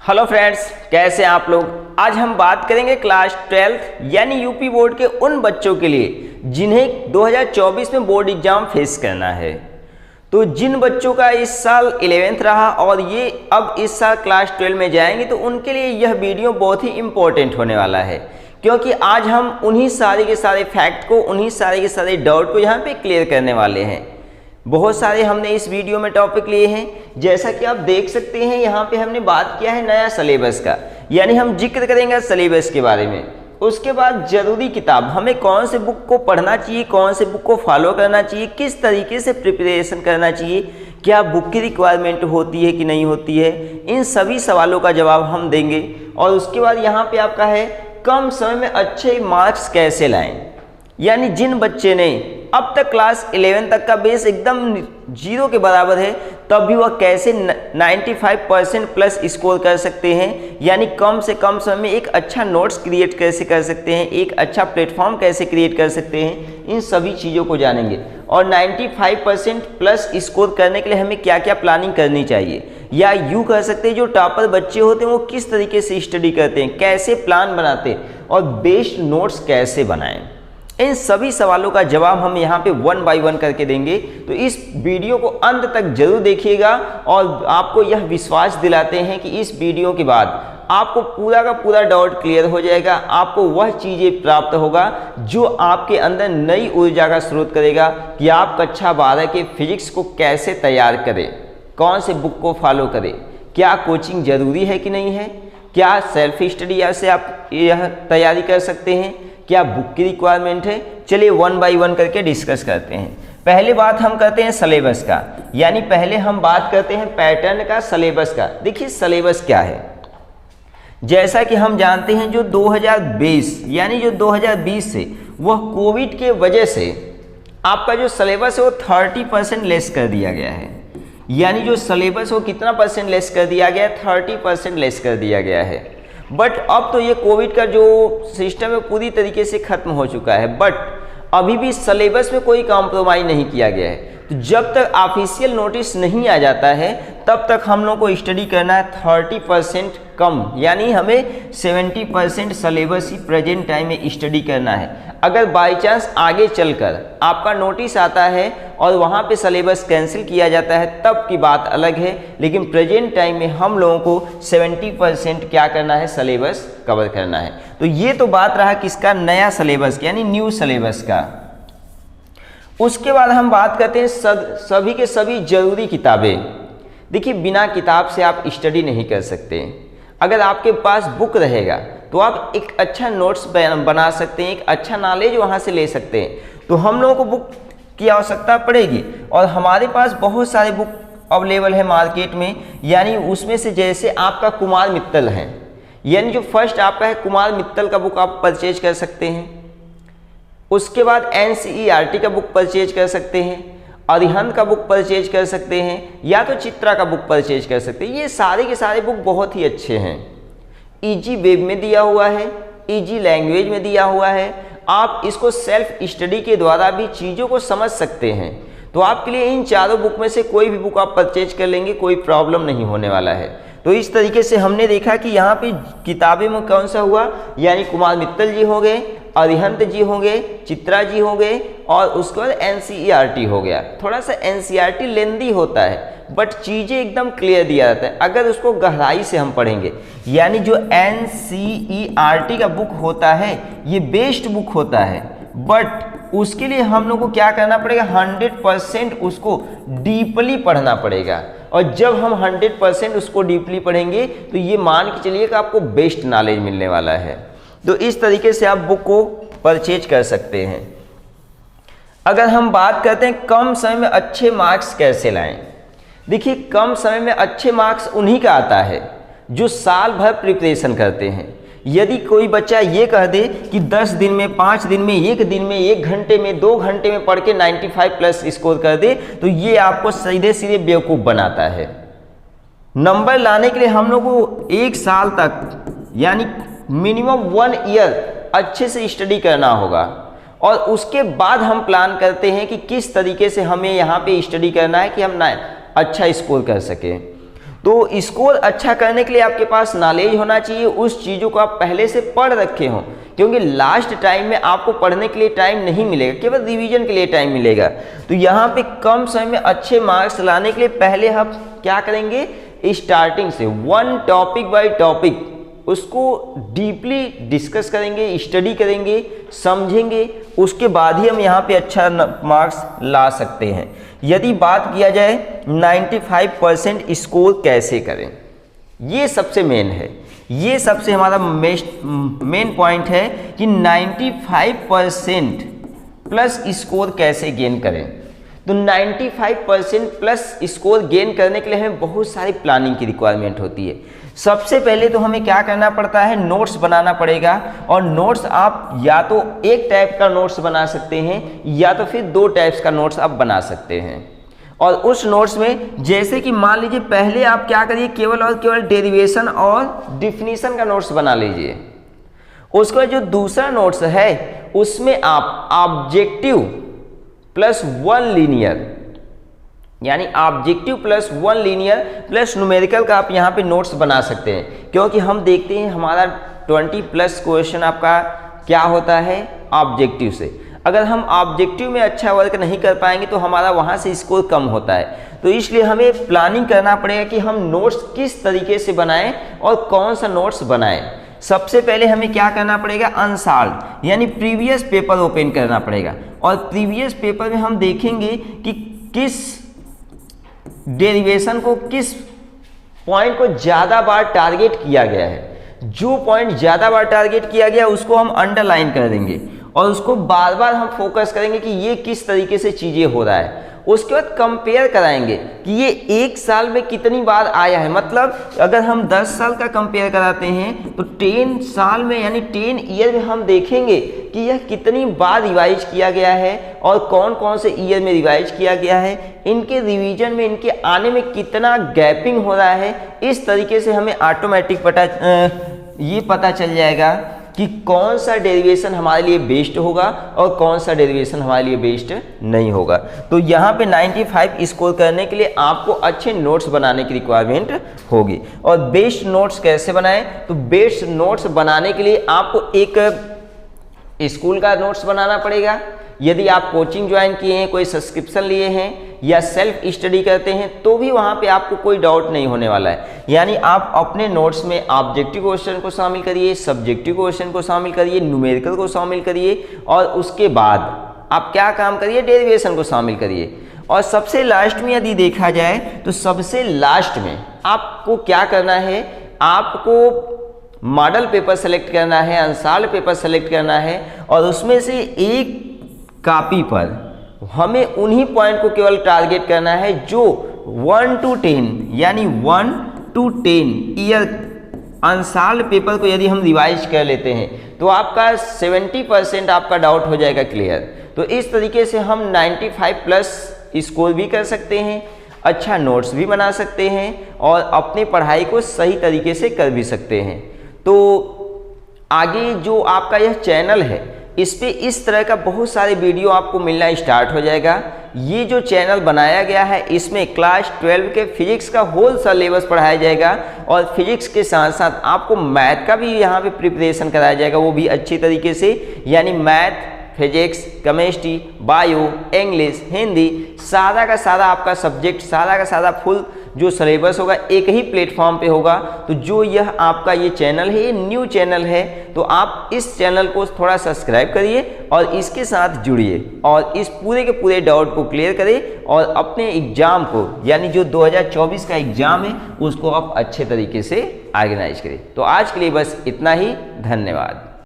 Hello friends, कैसे हैं आप लोग। आज हम बात करेंगे क्लास 12th यानी यूपी बोर्ड के उन बच्चों के लिए जिन्हें 2024 में बोर्ड एग्जाम फेस करना है। तो जिन बच्चों का इस साल 11th रहा और ये अब इस साल क्लास 12 में जाएंगे तो उनके लिए यह वीडियो बहुत ही इम्पोर्टेंट होने वाला है, क्योंकि आज हम उन्हीं सारे के सारे फैक्ट को, उन्हीं सारे के सारे डाउट को यहाँ पे क्लियर करने वाले हैं। बहुत सारे हमने इस वीडियो में टॉपिक लिए हैं, जैसा कि आप देख सकते हैं। यहाँ पे हमने बात किया है नया सिलेबस का, यानी हम जिक्र करेंगे सिलेबस के बारे में। उसके बाद जरूरी किताब, हमें कौन से बुक को पढ़ना चाहिए, कौन से बुक को फॉलो करना चाहिए, किस तरीके से प्रिपरेशन करना चाहिए, क्या बुक की रिक्वायरमेंट होती है कि नहीं होती है, इन सभी सवालों का जवाब हम देंगे। और उसके बाद यहाँ पे आपका है कम समय में अच्छे मार्क्स कैसे लाएं, यानी जिन बच्चे ने अब तक क्लास 11 तक का बेस एकदम 0 के बराबर है, तब भी वह कैसे 95% प्लस स्कोर कर सकते हैं, यानी कम से कम समय में एक अच्छा नोट्स क्रिएट कैसे कर सकते हैं, एक अच्छा प्लेटफॉर्म कैसे क्रिएट कर सकते हैं, इन सभी चीज़ों को जानेंगे। और 95% प्लस स्कोर करने के लिए हमें क्या क्या प्लानिंग करनी चाहिए, या यूँ कर सकते हैं जो टॉपर बच्चे होते हैं वो किस तरीके से स्टडी करते हैं, कैसे प्लान बनाते हैं और बेस्ड नोट्स कैसे बनाएं। इन सभी सवालों का जवाब हम यहाँ पे 1 बाय 1 करके देंगे। तो इस वीडियो को अंत तक जरूर देखिएगा और आपको यह विश्वास दिलाते हैं कि इस वीडियो के बाद आपको पूरा का पूरा डाउट क्लियर हो जाएगा। आपको वह चीज़ें प्राप्त होगा जो आपके अंदर नई ऊर्जा का स्रोत करेगा कि आप कक्षा 12 के फिजिक्स को कैसे तैयार करें, कौन से बुक को फॉलो करें, क्या कोचिंग ज़रूरी है कि नहीं है, क्या सेल्फ स्टडी से आप यह तैयारी कर सकते हैं, क्या बुक की रिक्वायरमेंट है। चलिए 1 बाय 1 करके डिस्कस करते हैं। पहले बात हम करते हैं सिलेबस का, यानी पहले हम बात करते हैं पैटर्न का, सिलेबस का। देखिए सिलेबस क्या है, जैसा कि हम जानते हैं जो 2020 यानी जो 2020 से वह कोविड के वजह से आपका जो सिलेबस है वो 30% लेस कर दिया गया है। यानी जो सिलेबस वो कितना परसेंट लेस कर दिया गया है, 30% लेस कर दिया गया है। बट अब तो ये कोविड का जो सिस्टम है पूरी तरीके से खत्म हो चुका है, बट अभी भी सिलेबस में कोई कॉम्प्रोमाइज़ नहीं किया गया है। तो जब तक ऑफिशियल नोटिस नहीं आ जाता है तब तक हम लोग को स्टडी करना है 30% कम, यानी हमें 70% सिलेबस ही प्रेजेंट टाइम में स्टडी करना है। अगर बाई चांस आगे चलकर आपका नोटिस आता है और वहाँ पे सिलेबस कैंसिल किया जाता है तब की बात अलग है, लेकिन प्रेजेंट टाइम में हम लोगों को 70% क्या करना है, सिलेबस कवर करना है। तो ये तो बात रहा किसका, नया सिलेबस यानी न्यू सिलेबस का। उसके बाद हम बात करते हैं सभी के सभी जरूरी किताबें। देखिए बिना किताब से आप स्टडी नहीं कर सकते। अगर आपके पास बुक रहेगा तो आप एक अच्छा नोट्स बना सकते हैं, एक अच्छा नॉलेज वहाँ से ले सकते हैं। तो हम लोगों को बुक की आवश्यकता पड़ेगी और हमारे पास बहुत सारे बुक अवेलेबल है मार्केट में, यानी उसमें से जैसे आपका कुमार मित्तल है, यानी जो फर्स्ट आपका है कुमार मित्तल का बुक आप परचेज कर सकते हैं। उसके बाद NCERT का बुक परचेज कर सकते हैं, अरिहंत का बुक परचेज कर सकते हैं, या तो चित्रा का बुक परचेज कर सकते हैं। ये सारे के सारे बुक बहुत ही अच्छे हैं। इजी वेब में दिया हुआ है, इजी लैंग्वेज में दिया हुआ है, आप इसको सेल्फ स्टडी के द्वारा भी चीज़ों को समझ सकते हैं। तो आपके लिए इन चारों बुक में से कोई भी बुक आप परचेज कर लेंगे, कोई प्रॉब्लम नहीं होने वाला है। तो इस तरीके से हमने देखा कि यहाँ पे किताबें में कौन सा हुआ, यानी कुमार मित्तल जी हो गए, अरिहंत जी होंगे, चित्रा जी हो गए, और उसके बाद NCERT हो गया। थोड़ा सा NCERT लेंदी होता है बट चीज़ें एकदम क्लियर दिया जाता है अगर उसको गहराई से हम पढ़ेंगे। यानी जो NCERT का बुक होता है ये बेस्ट बुक होता है, बट उसके लिए हम लोग को क्या करना पड़ेगा, 100% उसको डीपली पढ़ना पड़ेगा। और जब हम 100% उसको डीपली पढ़ेंगे तो ये मान के चलिए कि आपको बेस्ट नॉलेज मिलने वाला है। तो इस तरीके से आप बुक को परचेज कर सकते हैं। अगर हम बात करते हैं कम समय में अच्छे मार्क्स कैसे लाएं, देखिए कम समय में अच्छे मार्क्स उन्हीं का आता है जो साल भर प्रिपरेशन करते हैं। यदि कोई बच्चा ये कह दे कि 10 दिन में, 5 दिन में, 1 दिन में, 1 घंटे में, 2 घंटे में पढ़ के 95 प्लस स्कोर कर दे, तो ये आपको सीधे सीधे बेवकूफ़ बनाता है। नंबर लाने के लिए हम लोग को 1 साल तक यानी मिनिमम 1 ईयर अच्छे से स्टडी करना होगा, और उसके बाद हम प्लान करते हैं कि किस तरीके से हमें यहाँ पे स्टडी करना है कि हम अच्छा स्कोर कर सकें। तो स्कोर अच्छा करने के लिए आपके पास नॉलेज होना चाहिए, उस चीज़ों को आप पहले से पढ़ रखे हों, क्योंकि लास्ट टाइम में आपको पढ़ने के लिए टाइम नहीं मिलेगा, केवल रिवीजन के लिए टाइम मिलेगा। तो यहाँ पे कम समय में अच्छे मार्क्स लाने के लिए पहले हम क्या करेंगे, स्टार्टिंग से वन टॉपिक बाय टॉपिक उसको डीपली डिस्कस करेंगे, स्टडी करेंगे, समझेंगे, उसके बाद ही हम यहाँ पे अच्छा मार्क्स ला सकते हैं। यदि बात किया जाए 95% स्कोर कैसे करें, ये सबसे मेन है, ये सबसे हमारा मेन पॉइंट है कि 95% प्लस स्कोर कैसे गेन करें। तो 95% प्लस स्कोर गेन करने के लिए हमें बहुत सारी प्लानिंग की रिक्वायरमेंट होती है। सबसे पहले तो हमें क्या करना पड़ता है, नोट्स बनाना पड़ेगा। और नोट्स आप या तो एक टाइप का नोट्स बना सकते हैं या तो फिर 2 टाइप्स का नोट्स आप बना सकते हैं। और उस नोट्स में जैसे कि मान लीजिए पहले आप क्या करिए, केवल और केवल डेरिवेशन और डिफिनीशन का नोट्स बना लीजिए। उसके बाद जो दूसरा नोट्स है उसमें आप ऑब्जेक्टिव प्लस 1 लीनियर, यानी objective plus 1 linear plus numerical का आप यहाँ पे नोट्स बना सकते हैं। क्योंकि हम देखते हैं हमारा 20+ क्वेश्चन आपका क्या होता है, ऑब्जेक्टिव से। अगर हम ऑब्जेक्टिव में अच्छा वर्क नहीं कर पाएंगे तो हमारा वहाँ से स्कोर कम होता है। तो इसलिए हमें प्लानिंग करना पड़ेगा कि हम नोट्स किस तरीके से बनाएं और कौन सा नोट्स बनाएं। सबसे पहले हमें क्या करना पड़ेगा, अनसॉल्व्ड यानी प्रीवियस पेपर ओपन करना पड़ेगा। और प्रीवियस पेपर में हम देखेंगे कि किस डेरिवेशन को, किस पॉइंट को ज़्यादा बार टारगेट किया गया है। जो पॉइंट ज़्यादा बार टारगेट किया गया उसको हम अंडरलाइन कर देंगे और उसको बार बार हम फोकस करेंगे कि ये किस तरीके से चीज़ें हो रहा है। उसके बाद कंपेयर कराएंगे कि ये 1 साल में कितनी बार आया है। मतलब अगर हम 10 साल का कंपेयर कराते हैं तो 10 साल में यानी 10 ईयर में हम देखेंगे कि यह कितनी बार रिवाइज किया गया है और कौन कौन से ईयर में रिवाइज किया गया है, इनके रिवीजन में, इनके आने में कितना गैपिंग हो रहा है। इस तरीके से हमें ऑटोमेटिक ये पता चल जाएगा कि कौन सा डेरिवेशन हमारे लिए बेस्ट होगा और कौन सा डेरिवेशन हमारे लिए बेस्ट नहीं होगा। तो यहाँ पे 95 स्कोर करने के लिए आपको अच्छे नोट्स बनाने की रिक्वायरमेंट होगी। और बेस्ट नोट्स कैसे बनाएं, तो बेस्ट नोट्स बनाने के लिए आपको एक स्कूल का नोट्स बनाना पड़ेगा। यदि आप कोचिंग ज्वाइन किए हैं, कोई सब्सक्रिप्शन लिए हैं या सेल्फ स्टडी करते हैं तो भी वहाँ पे आपको कोई डाउट नहीं होने वाला है। यानी आप अपने नोट्स में ऑब्जेक्टिव क्वेश्चन को शामिल करिए, सब्जेक्टिव क्वेश्चन को शामिल करिए, न्यूमेरिकल को शामिल करिए और उसके बाद आप क्या काम करिए, डेरिवेशन को शामिल करिए। और सबसे लास्ट में यदि देखा जाए तो सबसे लास्ट में आपको क्या करना है, आपको मॉडल पेपर सेलेक्ट करना है, अनसॉल्व्ड पेपर सेलेक्ट करना है और उसमें से एक कॉपी पर हमें उन्हीं पॉइंट को केवल टारगेट करना है जो 1 to 10 यानी 1 to 10 ईयर अनसॉल्व्ड पेपर को यदि हम रिवाइज कर लेते हैं तो आपका 70% आपका डाउट हो जाएगा क्लियर। तो इस तरीके से हम 95+ स्कोर भी कर सकते हैं, अच्छा नोट्स भी बना सकते हैं और अपनी पढ़ाई को सही तरीके से कर भी सकते हैं। तो आगे जो आपका यह चैनल है इस पे इस तरह का बहुत सारे वीडियो आपको मिलना स्टार्ट हो जाएगा। ये जो चैनल बनाया गया है इसमें क्लास 12 के फिजिक्स का होल सिलेबस पढ़ाया जाएगा और फिजिक्स के साथ साथ आपको मैथ का भी यहाँ पे प्रिपरेशन कराया जाएगा, वो भी अच्छी तरीके से। यानी math, physics, chemistry, bio, English, Hindi, सारा का सारा आपका सब्जेक्ट, सारा का सारा फुल जो सिलेबस होगा एक ही प्लेटफॉर्म पे होगा। तो जो यह आपका ये चैनल है, ये न्यू चैनल है, तो आप इस चैनल को थोड़ा सब्सक्राइब करिए और इसके साथ जुड़िए और इस पूरे के पूरे डाउट को क्लियर करें और अपने एग्जाम को, यानी जो 2024 का एग्जाम है उसको आप अच्छे तरीके से ऑर्गेनाइज करें। तो आज के लिए बस इतना ही, धन्यवाद।